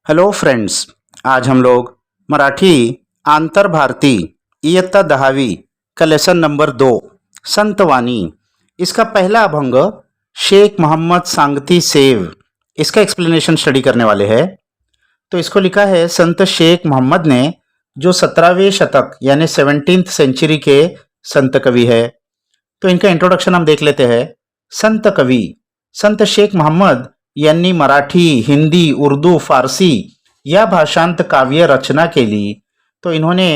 Hello friends. आज हम लोग मराठी आंतर भारती इयत्ता 10वीं का लेसन नंबर 2 संतवाणी इसका पहला अभंग शेख मोहम्मद सांगती सेव इसका एक्सप्लेनेशन स्टडी करने वाले हैं। तो इसको लिखा है संत शेख मोहम्मद ने, जो 17वें शतक यानी 17th सेंचुरी के संत कवि है। तो इनका इंट्रोडक्शन हम देख लेते हैं। संत कवि संत शेख मोहम्मद यांनी मराठी, हिंदी, उर्दू, फारसी या भाषांत काव्य रचना केली। तो इन्होंने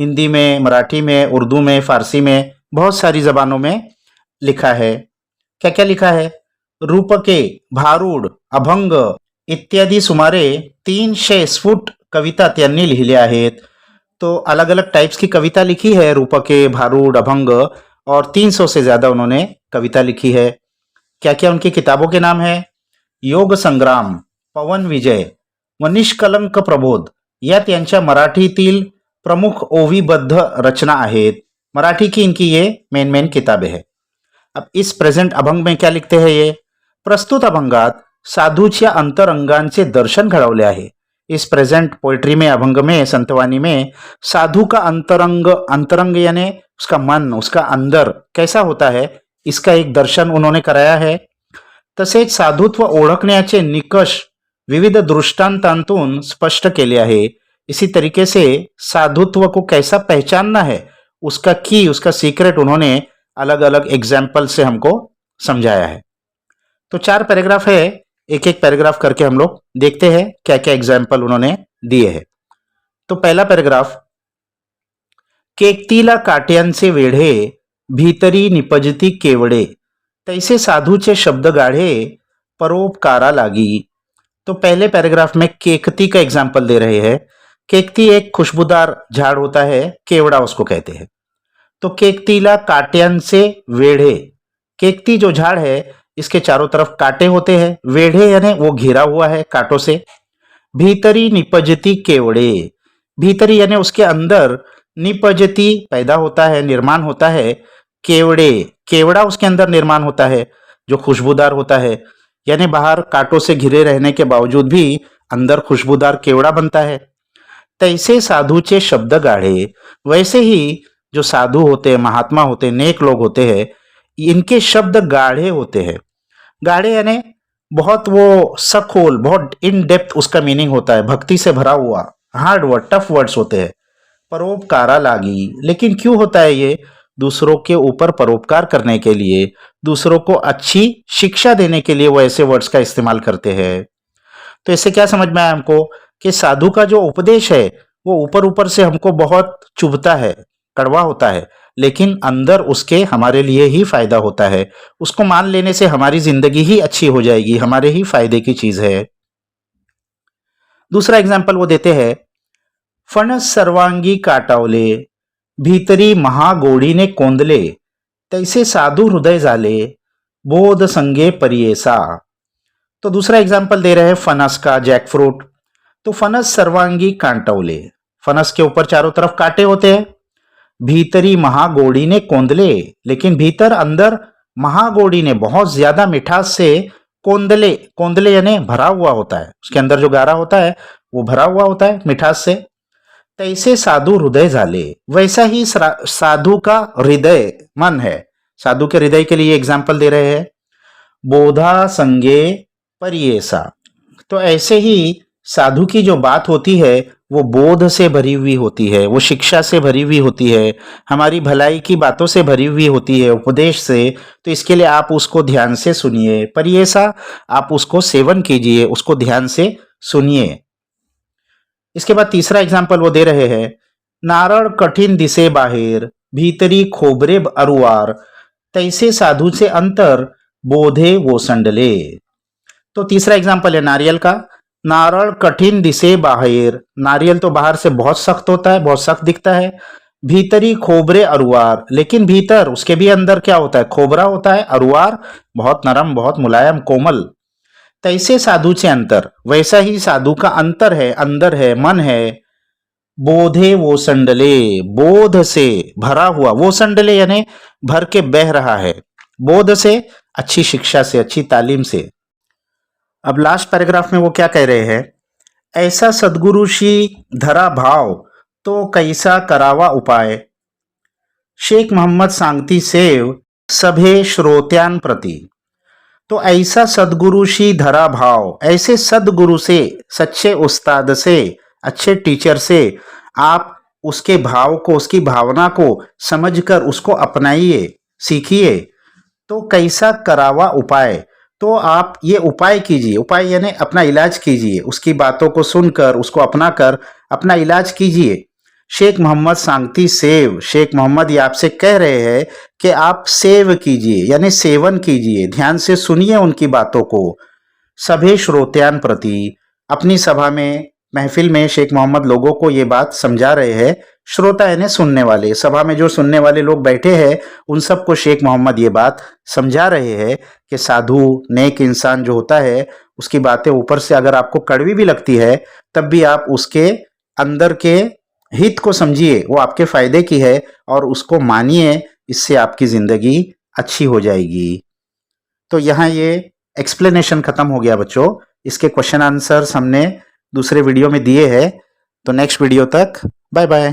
हिंदी में, मराठी में, उर्दू में, फारसी में बहुत सारी जबानों में लिखा है। क्या क्या लिखा है? रूपके, भारूड, अभंग इत्यादी सुमारे 300 स्फुट कविता त्यांनी लिहिल्या आहेत। तो अलग अलग टाइप्स की कविता लिखी है, रूपके, भारूड, अभंग, और 300 से ज्यादा उन्होंने कविता लिखी है। क्या क्या उनकी किताबों के नाम है? योग संग्राम, पवन विजय व निष्कलंक प्रबोध या त्यांच्या मराठीतील प्रमुख ओवीबद्ध रचना आहेत। मराठी की इनकी ये मेन किताबें हैं। अब इस प्रेजेंट अभंग में क्या लिखते हैं ये? प्रस्तुत अभंगात साधूच्या अंतरंगांचे दर्शन घडवले आहे। इस प्रेजेंट पोएट्री में, अभंग में, संतवाणी में साधु का अंतरंग, अंतरंग यानी उसका मन, उसका अंदर कैसा होता है, इसका एक दर्शन उन्होंने कराया है। तसेच साधुत्व ओळखण्याचे निकष विविध दृष्टांतांतून स्पष्ट केले आहे। इसी तरीके से साधुत्व को कैसा पहचानना है, उसका सीक्रेट उन्होंने अलग अलग एग्जाम्पल से हमको समझाया है। तो 4 पैराग्राफ है, एक एक पैराग्राफ करके हम लोग देखते हैं क्या क्या एग्जाम्पल उन्होंने दिए हैं। तो पहला पैराग्राफ, केकतीला काट्यांचे वेढे भीतरी निपजती केवडे, तैसे साधूचे शब्द गाढ़े परोपकारा लागी। तो पहले पैराग्राफ में केकती का एग्जाम्पल दे रहे हैं। केकती एक खुशबूदार झाड़ होता है, केवड़ा उसको कहते हैं। तो केकतीला काट्यांचे वेढ़े, केकती जो झाड़ है इसके चारों तरफ कांटे होते हैं, वेढ़े यानी वो घिरा हुआ है कांटों से। भीतरी निपजती केवड़े, भीतरी यानी उसके अंदर, निपजती पैदा होता है, निर्माण होता है, केवड़े, केवड़ा उसके अंदर निर्माण होता है जो खुशबूदार होता है। यानी बाहर कांटों से घिरे रहने के बावजूद भी अंदर खुशबूदार केवड़ा बनता है। तैसे साधुचे शब्द गाढ़े, वैसे ही जो साधु होते हैं, महात्मा होते हैं, नेक लोग होते हैं, इनके शब्द गाढ़े होते हैं। गाढ़े यानी बहुत वो सखोल, बहुत इन डेप्थ उसका मीनिंग होता है, भक्ति से भरा हुआ, हार्ड वर्ड, टफ वर्ड्स होते हैं। परोपकारा लागी, लेकिन क्यों होता है ये? दूसरों के ऊपर परोपकार करने के लिए, दूसरों को अच्छी शिक्षा देने के लिए वो ऐसे वर्ड्स का इस्तेमाल करते हैं। तो इससे क्या समझ में आया हमको कि साधु का जो उपदेश है वो ऊपर ऊपर से हमको बहुत चुभता है, कड़वा होता है, लेकिन अंदर उसके हमारे लिए ही फायदा होता है। उसको मान लेने से हमारी जिंदगी ही अच्छी हो जाएगी, हमारे ही फायदे की चीज है। दूसरा एग्जाम्पल वो देते हैं, फणस सर्वांगी काटावले भीतरी महागोडीने कोंदले, तैसे साधु हृदय झाले बोध संगे परियेसा। तो दूसरा एग्जाम्पल दे रहे हैं फनस का, जैक फ्रूट। तो फनस सर्वांगी कांटवले, फनस के ऊपर चारों तरफ कांटे होते हैं। भीतरी महागोड़ी ने कोंदले, लेकिन भीतर अंदर महागोड़ी ने बहुत ज्यादा मिठास से कोंदले, कोंदले यानी भरा हुआ होता है, उसके अंदर जो गारा होता है वो भरा हुआ होता है मिठास से। तैसे साधु हृदय झाले, वैसा ही साधु का हृदय, मन है। साधु के हृदय के लिए एग्जाम्पल दे रहे हैं, बोधा संगे परियेसा। तो ऐसे ही साधु की जो बात होती है वो बोध से भरी हुई होती है, वो शिक्षा से भरी हुई होती है, हमारी भलाई की बातों से भरी हुई होती है, उपदेश से। तो इसके लिए आप उसको ध्यान से सुनिए, परियेसा, आप उसको सेवन कीजिए, उसको ध्यान से सुनिए। इसके बाद तीसरा एग्जाम्पल वो दे रहे हैं, नारळ कठीण दिसे बाहेर भीतरी खोबरे अरुवार, तैसे साधु से अंतर बोधे वो संडले। तो तीसरा एग्जाम्पल है नारियल का। नारळ कठिन दिसे बाहेर, नारियल तो बाहर से बहुत सख्त होता है, बहुत सख्त दिखता है। भीतरी खोबरे अरुवार, लेकिन भीतर उसके भी अंदर क्या होता है? खोबरा होता है। अरुवार बहुत नरम, बहुत मुलायम, कोमल। तैसे साधु से अंतर, वैसा ही साधु का अंतर है, अंदर है, मन है। बोधे वो संडले, बोध से भरा हुआ, वो संडले यानी भर के बह रहा है, बोध से, अच्छी शिक्षा से, अच्छी तालीम से। अब लास्ट पैराग्राफ में वो क्या कह रहे हैं, ऐसा सद्गुरुशी धरा भाव तो कैसा करावा उपाय. शेख मोहम्मद सांगती सेव सभे श्रोत्यांप्रती. तो ऐसा सदगुरुशी धरा भाव, ऐसे सदगुरु से, सच्चे उस्ताद से, अच्छे टीचर से आप उसके भाव को, उसकी भावना को समझकर उसको अपनाइए, सीखिए. तो कैसा करावा उपाय, तो आप ये उपाय कीजिए. उपाय यानी अपना इलाज कीजिए, उसकी बातों को सुनकर उसको अपनाकर अपना इलाज कीजिए. शेख मोहम्मद सांगती सेव, शेख मोहम्मद ये आपसे कह रहे हैं कि आप सेव कीजिए यानी सेवन कीजिए, ध्यान से सुनिए उनकी बातों को. सभी श्रोत्यान प्रति, अपनी सभा में, महफिल में शेख मोहम्मद लोगों को ये बात समझा रहे हैं. श्रोता यानी सुनने वाले, सभा में जो सुनने वाले लोग बैठे हैं उन सबको शेख मोहम्मद ये बात समझा रहे हैं कि साधु नेक इंसान जो होता है उसकी बातें ऊपर से अगर आपको कड़वी भी लगती है तब भी आप उसके अंदर के हित को समझिए, वो आपके फायदे की है और उसको मानिए, इससे आपकी ज़िंदगी अच्छी हो जाएगी. तो यहाँ ये एक्सप्लेनेशन ख़त्म हो गया बच्चों. इसके क्वेश्चन आंसर्स हमने दूसरे वीडियो में दिए हैं. तो नेक्स्ट वीडियो तक बाय बाय.